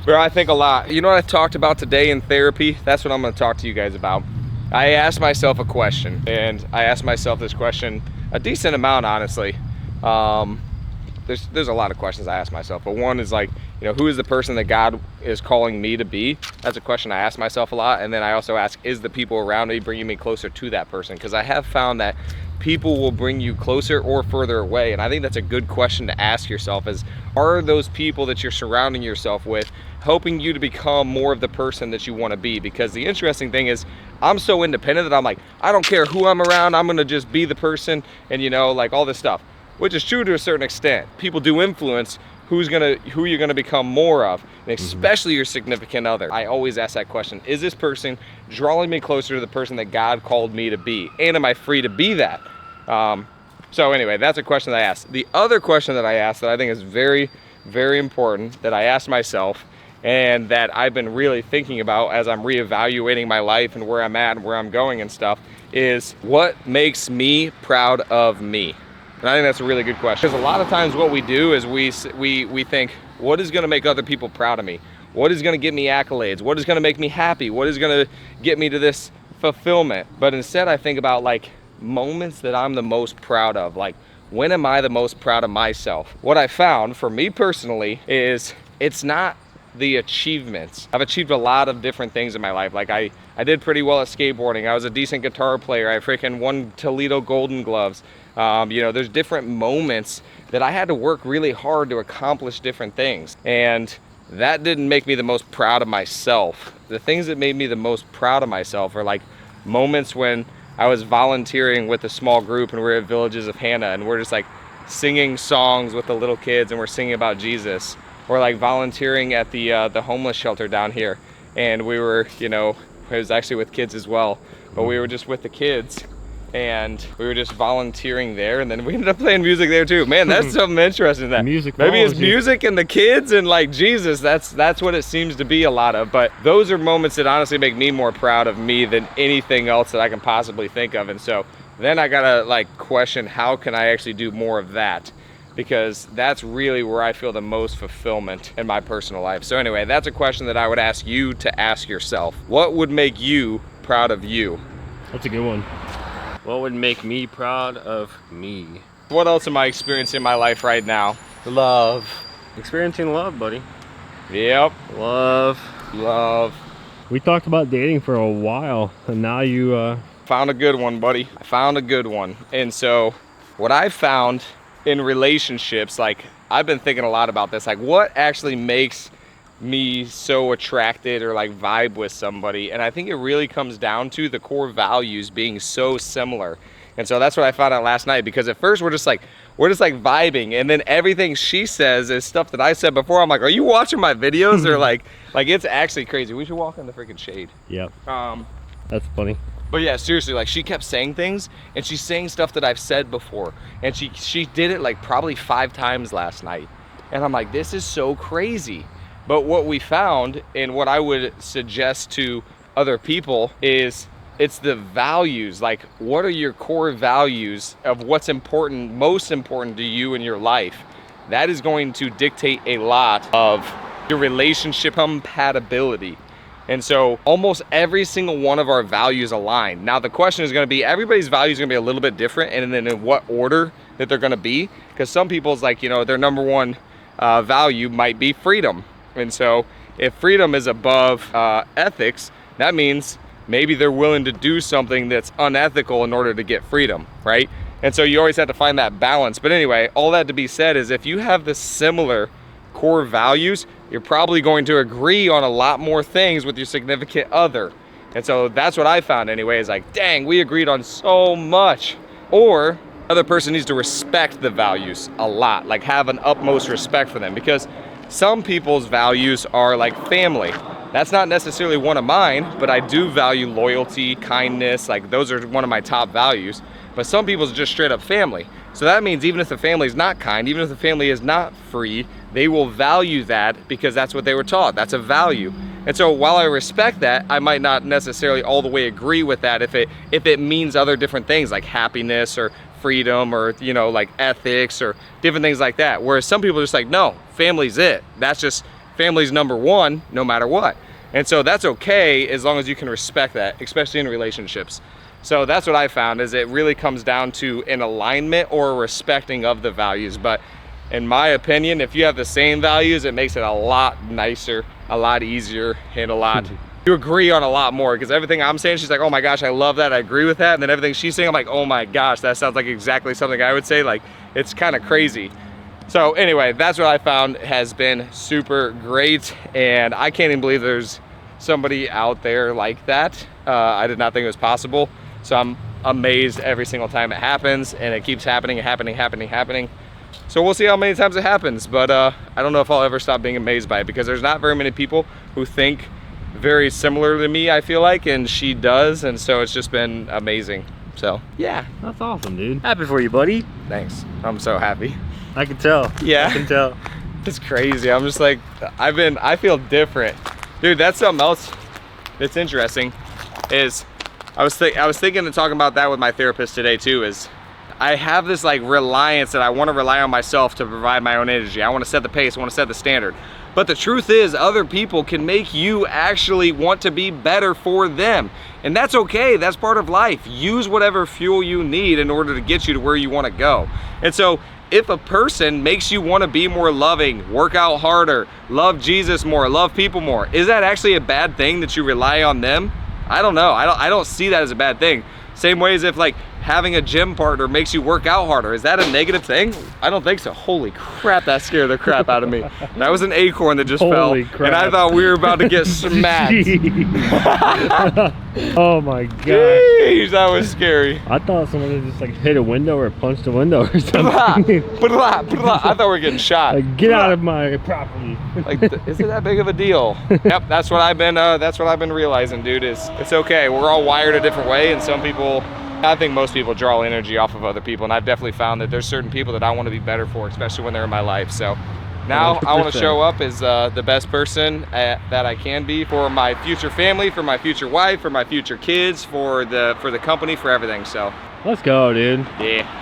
Bro, I think a lot. You know what I talked about today in therapy? That's what I'm gonna talk to you guys about. I asked myself a question, and I asked myself this question a decent amount, honestly. There's a lot of questions I ask myself, but one is like, you know, who is the person that God is calling me to be? That's a question I ask myself a lot. And then I also ask, is the people around me bringing me closer to that person? Because I have found that people will bring you closer or further away. And I think that's a good question to ask yourself is, are those people that you're surrounding yourself with helping you to become more of the person that you want to be? Because the interesting thing is, I'm so independent that I'm like, I don't care who I'm around, I'm gonna just be the person, and you know, like all this stuff, which is true to a certain extent. People do influence who you're gonna become more of, and especially your significant other. I always ask that question, is this person drawing me closer to the person that God called me to be? And am I free to be that? So anyway, that's a question that I asked. The other question that I asked that I think is very, very important that I asked myself, and that I've been really thinking about as I'm reevaluating my life and where I'm at and where I'm going and stuff, is what makes me proud of me? And I think that's a really good question. Because a lot of times what we do is we think, what is gonna make other people proud of me? What is gonna get me accolades? What is gonna make me happy? What is gonna get me to this fulfillment? But instead I think about like moments that I'm the most proud of. Like, when am I the most proud of myself? What I found for me personally is it's not the achievements. I've achieved a lot of different things in my life. Like I did pretty well at skateboarding. I was a decent guitar player. I freaking won Toledo Golden Gloves. You know, there's different moments that I had to work really hard to accomplish different things. And that didn't make me the most proud of myself. The things that made me the most proud of myself are like moments when I was volunteering with a small group and we're at Villages of Hannah and we're just like singing songs with the little kids and we're singing about Jesus. Or like volunteering at the homeless shelter down here, and we were, you know, it was actually with kids as well, but we were just with the kids and we were just volunteering there, and then we ended up playing music there too. Man, that's something interesting. That music, maybe it's music and the kids and like Jesus. That's what it seems to be a lot of. But those are moments that honestly make me more proud of me than anything else that I can possibly think of. And so then I gotta like question, how can I actually do more of that? Because that's really where I feel the most fulfillment in my personal life. So anyway, that's a question that I would ask you to ask yourself. What would make you proud of you? That's a good one. What would make me proud of me? What else am I experiencing in my life right now? Love. Experiencing love, buddy. Yep. Love. We talked about dating for a while, and now you found a good one, buddy. I found a good one. And so what I found in relationships, like I've been thinking a lot about this, like what actually makes me so attracted or like vibe with somebody. And I think it really comes down to the core values being so similar. And so that's what I found out last night, because at first we're just like vibing, and then everything she says is stuff that I said before. I'm like, are you watching my videos? Or like it's actually crazy. We should walk in the freaking shade. Yep. That's funny. But yeah, seriously, like she kept saying things, and she's saying stuff that I've said before, and she did it like probably 5 times last night. And I'm like, this is so crazy. But what we found, and what I would suggest to other people, is it's the values. Like, what are your core values of what's important, most important to you in your life? That is going to dictate a lot of your relationship compatibility. And so almost every single one of our values align. Now the question is going to be, everybody's values are going to be a little bit different, and then in what order that they're going to be. Because some people's, like, you know, their number one value might be freedom. And so if freedom is above ethics, that means maybe they're willing to do something that's unethical in order to get freedom, right? And so you always have to find that balance. But anyway, all that to be said is, if you have the similar core values, you're probably going to agree on a lot more things with your significant other. And so that's what I found anyway, is like, dang, we agreed on so much. Or the other person needs to respect the values a lot, like have an utmost respect for them, because some people's values are like family. That's not necessarily one of mine, but I do value loyalty, kindness, like those are one of my top values. But some people's just straight up family. So that means even if the family is not kind, even if the family is not free, they will value that because that's what they were taught. That's a value. And so while I respect that, I might not necessarily all the way agree with that if it means other different things like happiness or freedom or, you know, like ethics or different things like that. Whereas some people are just like, no, family's it. That's just family's number one no matter what. And so that's okay as long as you can respect that, especially in relationships. So that's what I found, is it really comes down to an alignment or a respecting of the values. But in my opinion, if you have the same values, it makes it a lot nicer, a lot easier, and a lot, you agree on a lot more, because everything I'm saying, she's like, oh my gosh, I love that, I agree with that. And then everything she's saying, I'm like, oh my gosh, that sounds like exactly something I would say. Like, it's kind of crazy. So anyway, that's what I found has been super great, and I can't even believe there's somebody out there like that. I did not think it was possible. So I'm amazed every single time it happens, and it keeps happening and happening. So we'll see how many times it happens, but I don't know if I'll ever stop being amazed by it, because there's not very many people who think very similar to me, I feel like, and she does, and so it's just been amazing. So yeah, That's awesome, dude. Happy for you, buddy. thanks. I'm so happy. I can tell. Yeah. I can tell. It's crazy. I'm just like, I feel different. Dude, that's something else that's interesting, is I was thinking and talking about that with my therapist today too, is I have this like reliance that I want to rely on myself to provide my own energy. I want to set the pace, I want to set the standard. But the truth is, other people can make you actually want to be better for them. And that's okay, that's part of life. Use whatever fuel you need in order to get you to where you want to go. And so if a person makes you want to be more loving, work out harder, love Jesus more, love people more, is that actually a bad thing that you rely on them? I don't know. I don't see that as a bad thing. Same way as if like having a gym partner makes you work out harder. Is that a negative thing? I don't think so. Holy crap, that scared the crap out of me. That was an acorn that just Holy fell. crap. And I thought we were about to get smacked. Oh my god. Jeez, that was scary. I thought someone had just like hit a window or punched a window or something. I thought we were getting shot. Like, get out of my property. Like, is it that big of a deal? Yep, that's what I've been realizing, dude, is it's okay. We're all wired a different way, and some people, I think most people draw energy off of other people, and I've definitely found that there's certain people that I want to be better for, especially when they're in my life. So now I want to show up as the best person that I can be for my future family, for my future wife, for my future kids, for the company, for everything. So Let's go, dude. yeah.